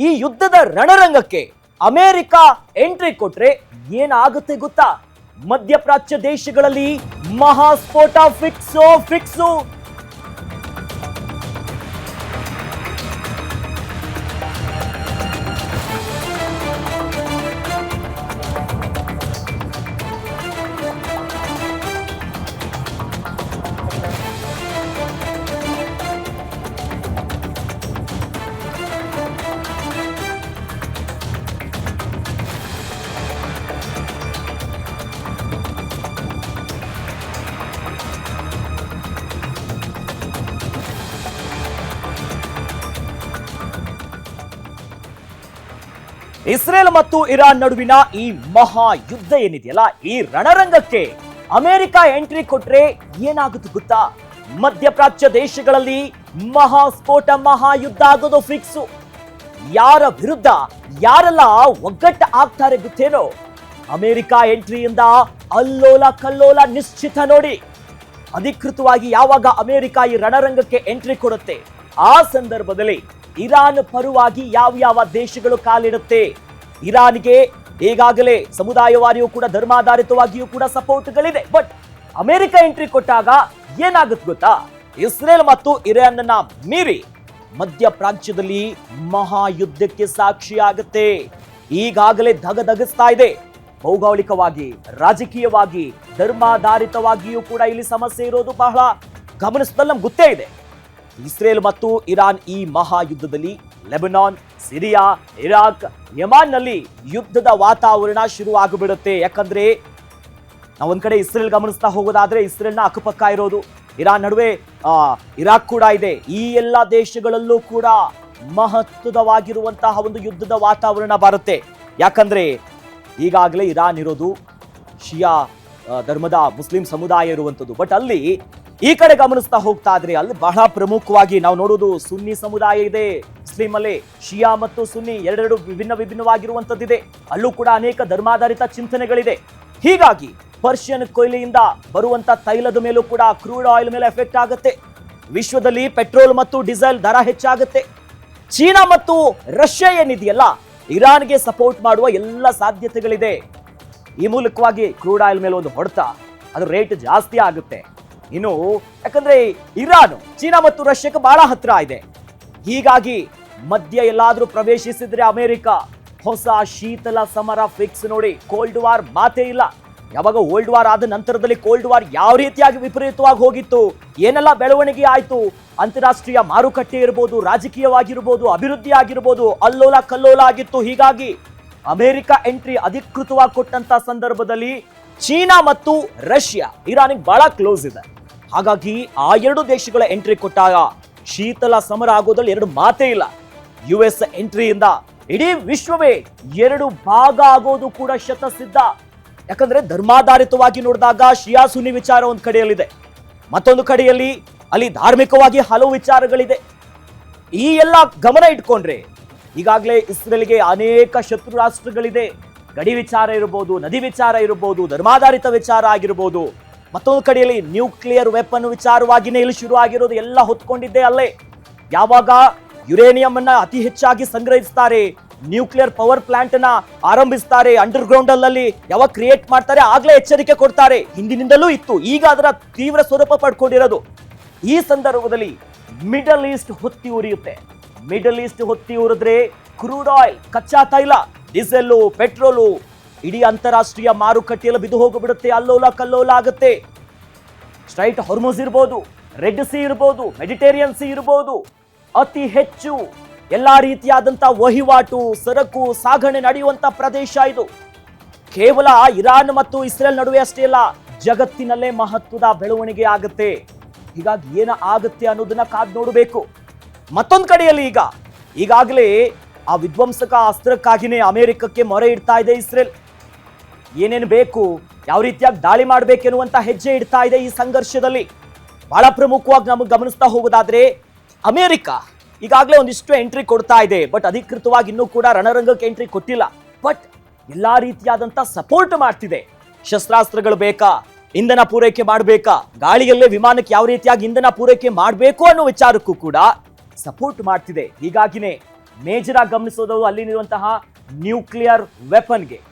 ಈ ಯುದ್ಧದ ರಣರಂಗಕ್ಕೆ America entry ಕೊಟ್ರೆ ಏನಾಗುತ್ತೆ ಗೊತ್ತಾ? ಮಧ್ಯಪ್ರಾಚ್ಯ ದೇಶಗಳಲ್ಲಿ ಮಹಾಸ್ಫೋಟ ಫಿಕ್ಸು. ಇಸ್ರೇಲ್ ಮತ್ತು ಇರಾನ್ ನಡುವಿನ ಈ ಮಹಾ ಯುದ್ಧ ಏನಿದೆಯಲ್ಲ, ಈ ರಣರಂಗಕ್ಕೆ ಅಮೆರಿಕ ಎಂಟ್ರಿ ಕೊಟ್ರೆ ಏನಾಗುತ್ತೆ ಗೊತ್ತಾ? ಮಧ್ಯಪ್ರಾಚ್ಯ ದೇಶಗಳಲ್ಲಿ ಮಹಾಸ್ಫೋಟ ಮಹಾಯುದ್ಧ ಆಗೋದು ಫಿಕ್ಸು. ಯಾರ ವಿರುದ್ಧ ಯಾರೆಲ್ಲ ಒಗ್ಗಟ್ಟು ಆಗ್ತಾರೆ ಗೊತ್ತೇನೋ? ಅಮೆರಿಕ ಎಂಟ್ರಿಯಿಂದ ಅಲ್ಲೋಲ ಕಲ್ಲೋಲ ನಿಶ್ಚಿತ ನೋಡಿ. ಅಧಿಕೃತವಾಗಿ ಯಾವಾಗ ಅಮೆರಿಕ ಈ ರಣರಂಗಕ್ಕೆ ಎಂಟ್ರಿ ಕೊಡುತ್ತೆ, ಆ ಸಂದರ್ಭದಲ್ಲಿ ಇರಾನ್ ಪರವಾಗಿ ಯಾವ ದೇಶಗಳು ಕಾಲಿಡುತ್ತೆ? ಇರಾನ್ಗೆ ಈಗಾಗಲೇ ಸಮುದಾಯವಾರಿಯೂ ಕೂಡ ಧರ್ಮಾಧಾರಿತವಾಗಿಯೂ ಕೂಡ ಸಪೋರ್ಟ್ಗಳಿದೆ. ಬಟ್ ಅಮೆರಿಕ ಎಂಟ್ರಿ ಕೊಟ್ಟಾಗ ಏನಾಗುತ್ತೆ ಗೊತ್ತಾ? ಇಸ್ರೇಲ್ ಮತ್ತು ಇರಾನ್ನ ಮೀರಿ ಮಧ್ಯಪ್ರಾಚ್ಯದಲ್ಲಿ ಮಹಾಯುದ್ಧಕ್ಕೆ ಸಾಕ್ಷಿಯಾಗುತ್ತೆ. ಈಗಾಗಲೇ ಧಗಧಗಿಸ್ತಾ ಇದೆ. ಭೌಗೋಳಿಕವಾಗಿ, ರಾಜಕೀಯವಾಗಿ, ಧರ್ಮಾಧಾರಿತವಾಗಿಯೂ ಕೂಡ ಇಲ್ಲಿ ಸಮಸ್ಯೆ ಇರೋದು ಬಹಳ ಗಮನಿಸಿದಲ್ಲಿ ನಮ್ಗೆ ಗೊತ್ತೇ ಇದೆ. ಇಸ್ರೇಲ್ ಮತ್ತು ಇರಾನ್ ಈ ಮಹಾಯುದ್ಧದಲ್ಲಿ ಲೆಬನಾನ್, ಸಿರಿಯಾ, ಇರಾಕ್, ಯಮಾನ್ನಲ್ಲಿ ಯುದ್ಧದ ವಾತಾವರಣ ಶುರುವಾಗಿಬಿಡುತ್ತೆ. ಯಾಕಂದ್ರೆ ನಾವೊಂದ್ ಕಡೆ ಇಸ್ರೇಲ್ ಗಮನಿಸ್ತಾ ಹೋಗೋದಾದ್ರೆ ಇಸ್ರೇಲ್ನ ಅಕ್ಕಪಕ್ಕ ಇರೋದು, ಇರಾನ್ ನಡುವೆ ಇರಾಕ್ ಕೂಡ ಇದೆ. ಈ ಎಲ್ಲ ದೇಶಗಳಲ್ಲೂ ಕೂಡ ಮಹತ್ವದವಾಗಿರುವಂತಹ ಒಂದು ಯುದ್ಧದ ವಾತಾವರಣ ಬರುತ್ತೆ. ಯಾಕಂದ್ರೆ ಈಗಾಗಲೇ ಇರಾನ್ ಇರೋದು ಶಿಯಾ ಧರ್ಮದ ಮುಸ್ಲಿಂ ಸಮುದಾಯ ಇರುವಂಥದ್ದು. ಬಟ್ ಅಲ್ಲಿ ಈ ಕಡೆ ಗಮನಿಸ್ತಾ ಹೋಗ್ತಾ ಇದ್ರೆ ಅಲ್ಲಿ ಬಹಳ ಪ್ರಮುಖವಾಗಿ ನಾವು ನೋಡೋದು ಸುನ್ನಿ ಸಮುದಾಯ ಇದೆ. ಮುಸ್ಲಿಂ ಅಲ್ಲಿ ಶಿಯಾ ಮತ್ತು ಸುನ್ನಿ ಎರಡೆರಡು ವಿಭಿನ್ನವಾಗಿರುವಂತದ್ದಿದೆ. ಅಲ್ಲೂ ಕೂಡ ಅನೇಕ ಧರ್ಮಾಧಾರಿತ ಚಿಂತನೆಗಳಿದೆ. ಹೀಗಾಗಿ ಪರ್ಷಿಯನ್ ಕೊಯ್ಲಿಯಿಂದ ಬರುವಂತ ತೈಲದ ಮೇಲೂ ಕೂಡ, ಕ್ರೂಡ್ ಆಯಿಲ್ ಮೇಲೆ ಎಫೆಕ್ಟ್ ಆಗುತ್ತೆ. ವಿಶ್ವದಲ್ಲಿ ಪೆಟ್ರೋಲ್ ಮತ್ತು ಡೀಸೆಲ್ ದರ ಹೆಚ್ಚಾಗುತ್ತೆ. ಚೀನಾ ಮತ್ತು ರಷ್ಯಾ ಏನಿದೆಯಲ್ಲ, ಇರಾನ್ಗೆ ಸಪೋರ್ಟ್ ಮಾಡುವ ಎಲ್ಲ ಸಾಧ್ಯತೆಗಳಿದೆ. ಈ ಮೂಲಕವಾಗಿ ಕ್ರೂಡ್ ಆಯಿಲ್ ಮೇಲೆ ಒಂದು ಹೊಡೆತ, ಅದು ರೇಟ್ ಜಾಸ್ತಿ ಆಗುತ್ತೆ. ಇನ್ನು ಯಾಕಂದ್ರೆ ಇರಾನ್ ಚೀನಾ ಮತ್ತು ರಷ್ಯಾಕ್ಕೆ ಬಹಳ ಹತ್ರ ಇದೆ. ಹೀಗಾಗಿ ಮಧ್ಯ ಎಲ್ಲಾದ್ರೂ ಪ್ರವೇಶಿಸಿದ್ರೆ ಅಮೆರಿಕ ಹೊಸ ಶೀತಲ ಸಮರ ಫಿಕ್ಸ್ ನೋಡಿ. ಕೋಲ್ಡ್ ವಾರ್ ಮಾತೇ ಇಲ್ಲ. ಯಾವಾಗ ವರ್ಲ್ಡ್ ವಾರ್ ಆದ ನಂತರದಲ್ಲಿ ಕೋಲ್ಡ್ ವಾರ್ ಯಾವ ರೀತಿಯಾಗಿ ವಿಪರೀತವಾಗಿ ಹೋಗಿತ್ತು, ಏನೆಲ್ಲ ಬೆಳವಣಿಗೆ ಆಯ್ತು, ಅಂತಾರಾಷ್ಟ್ರೀಯ ಮಾರುಕಟ್ಟೆ ಇರ್ಬೋದು, ರಾಜಕೀಯವಾಗಿರ್ಬೋದು, ಅಭಿವೃದ್ಧಿ ಆಗಿರ್ಬೋದು, ಅಲ್ಲೋಲ ಕಲ್ಲೋಲ ಆಗಿತ್ತು. ಹೀಗಾಗಿ ಅಮೆರಿಕ ಎಂಟ್ರಿ ಅಧಿಕೃತವಾಗಿ ಕೊಟ್ಟಂತ ಸಂದರ್ಭದಲ್ಲಿ ಚೀನಾ ಮತ್ತು ರಷ್ಯಾ ಇರಾನಿಗೆ ಬಹಳ ಕ್ಲೋಸ್ ಇದೆ. ಹಾಗಾಗಿ ಆ ಎರಡು ದೇಶಗಳ ಎಂಟ್ರಿ ಕೊಟ್ಟಾಗ ಶೀತಲ ಸಮರ ಆಗೋದ್ರಲ್ಲಿ ಎರಡು ಮಾತೇ ಇಲ್ಲ. US ಎಂಟ್ರಿಯಿಂದ ಇಡೀ ವಿಶ್ವವೇ ಎರಡು ಭಾಗ ಆಗೋದು ಕೂಡ ಶತಸಿದ್ಧ. ಯಾಕಂದ್ರೆ ಧರ್ಮಾಧಾರಿತವಾಗಿ ನೋಡಿದಾಗ ಶಿಯಾ ಸುನ್ನಿ ವಿಚಾರ ಒಂದು ಕಡೆಯಲ್ಲಿದೆ, ಮತ್ತೊಂದು ಕಡೆಯಲ್ಲಿ ಅಲ್ಲಿ ಧಾರ್ಮಿಕವಾಗಿ ಹಲವು ವಿಚಾರಗಳಿದೆ. ಈ ಎಲ್ಲ ಗಮನ ಇಟ್ಕೊಂಡ್ರೆ ಈಗಾಗಲೇ ಇಸ್ರೇಲ್ಗೆ ಅನೇಕ ಶತ್ರು ರಾಷ್ಟ್ರಗಳಿದೆ. ಗಡಿ ವಿಚಾರ ಇರಬಹುದು, ನದಿ ವಿಚಾರ ಇರಬಹುದು, ಧರ್ಮಾಧಾರಿತ ವಿಚಾರ ಆಗಿರ್ಬೋದು. ಮತ್ತೊಂದು ಕಡೆಯಲ್ಲಿ ನ್ಯೂಕ್ಲಿಯರ್ ವೆಪನ್ ವಿಚಾರವಾಗಿನೇ ಇಲ್ಲಿ ಶುರು ಆಗಿರೋದು ಎಲ್ಲ ಹೊತ್ಕೊಂಡಿದ್ದೆ ಅಲ್ಲೇ. ಯಾವಾಗ ಯುರೇನಿಯಂ ಅನ್ನ ಅತಿ ಹೆಚ್ಚಾಗಿ ಸಂಗ್ರಹಿಸ್ತಾರೆ, ನ್ಯೂಕ್ಲಿಯರ್ ಪವರ್ ಪ್ಲಾಂಟ್ ಅನ್ನ ಆರಂಭಿಸ್ತಾರೆ, ಅಂಡರ್ ಗ್ರೌಂಡ್ ಅಲ್ಲಿ ಯಾವಾಗ ಕ್ರಿಯೇಟ್ ಮಾಡ್ತಾರೆ ಆಗ್ಲೇ ಎಚ್ಚರಿಕೆ ಕೊಡ್ತಾರೆ. ಹಿಂದಿನಿಂದಲೂ ಇತ್ತು, ಈಗ ಅದರ ತೀವ್ರ ಸ್ವರೂಪ ಪಡ್ಕೊಂಡಿರೋದು. ಈ ಸಂದರ್ಭದಲ್ಲಿ ಮಿಡಲ್ ಈಸ್ಟ್ ಹೊತ್ತಿ ಉರಿಯುತ್ತೆ. ಮಿಡಲ್ ಈಸ್ಟ್ ಹೊತ್ತಿ ಉರಿದ್ರೆ ಕ್ರೂಡ್ ಆಯಿಲ್, ಕಚ್ಚಾ ತೈಲ, ಡೀಸೆಲ್, ಪೆಟ್ರೋಲು ಇಡೀ ಅಂತಾರಾಷ್ಟ್ರೀಯ ಮಾರುಕಟ್ಟೆಯಲ್ಲಿ ಬಿದ್ದು ಹೋಗಿಬಿಡುತ್ತೆ. ಅಲ್ಲೋಲ ಕಲ್ಲೋಲ ಆಗುತ್ತೆ. ಸ್ಟ್ರೈಟ್ ಹಾರ್ಮುಜ್ ಇರ್ಬೋದು, ರೆಡ್ ಸಿ ಇರ್ಬೋದು, ಮೆಡಿಟೇರಿಯನ್ ಸಿ ಇರ್ಬೋದು, ಅತಿ ಹೆಚ್ಚು ಎಲ್ಲಾ ರೀತಿಯಾದಂತ ವಹಿವಾಟು, ಸರಕು ಸಾಗಣೆ ನಡೆಯುವಂತ ಪ್ರದೇಶ ಇದು. ಕೇವಲ ಇರಾನ್ ಮತ್ತು ಇಸ್ರೇಲ್ ನಡುವೆ ಅಷ್ಟೇ ಅಲ್ಲ, ಜಗತ್ತಿನಲ್ಲೇ ಮಹತ್ವದ ಬೆಳವಣಿಗೆ ಆಗುತ್ತೆ. ಹೀಗಾಗಿ ಏನ ಆಗುತ್ತೆ ಅನ್ನೋದನ್ನ ಕಾದ್ ನೋಡಬೇಕು. ಮತ್ತೊಂದು ಕಡೆಯಲ್ಲಿ ಈಗಾಗಲೇ ಆ ವಿಧ್ವಂಸಕ ಅಸ್ತ್ರಕ್ಕಾಗಿನೇ ಅಮೆರಿಕಕ್ಕೆ ಮೊರೆ ಇಡ್ತಾ ಇದೆ ಇಸ್ರೇಲ್. ಏನೇನು ಬೇಕು, ಯಾವ ರೀತಿಯಾಗಿ ದಾಳಿ ಮಾಡಬೇಕೆನ್ನುವಂತ ಹೆಜ್ಜೆ ಇಡ್ತಾ ಇದೆ ಈ ಸಂಘರ್ಷದಲ್ಲಿ. ಬಹಳ ಪ್ರಮುಖವಾಗಿ ನಮಗೆ ಗಮನಿಸ್ತಾ ಹೋಗೋದಾದ್ರೆ ಅಮೆರಿಕ ಈಗಾಗಲೇ ಒಂದಿಷ್ಟು ಎಂಟ್ರಿ ಕೊಡ್ತಾ ಇದೆ. ಬಟ್ ಅಧಿಕೃತವಾಗಿ ಇನ್ನೂ ಕೂಡ ರಣರಂಗಕ್ಕೆ ಎಂಟ್ರಿ ಕೊಟ್ಟಿಲ್ಲ. ಬಟ್ ಎಲ್ಲಾ ರೀತಿಯಾದಂತ ಸಪೋರ್ಟ್ ಮಾಡ್ತಿದೆ. ಶಸ್ತ್ರಾಸ್ತ್ರಗಳು ಬೇಕಾ, ಇಂಧನ ಪೂರೈಕೆ ಮಾಡಬೇಕಾ, ಗಾಳಿಯಲ್ಲೇ ವಿಮಾನಕ್ಕೆ ಯಾವ ರೀತಿಯಾಗಿ ಇಂಧನ ಪೂರೈಕೆ ಮಾಡಬೇಕು ಅನ್ನೋ ವಿಚಾರಕ್ಕೂ ಕೂಡ ಸಪೋರ್ಟ್ ಮಾಡ್ತಿದೆ. ಹೀಗಾಗಿನೇ ಮೇಜರ್ ಆಗಿ ಗಮನಿಸೋದು ಅಲ್ಲಿರುವಂತಹ ನ್ಯೂಕ್ಲಿಯರ್ ವೆಪನ್ಗೆ.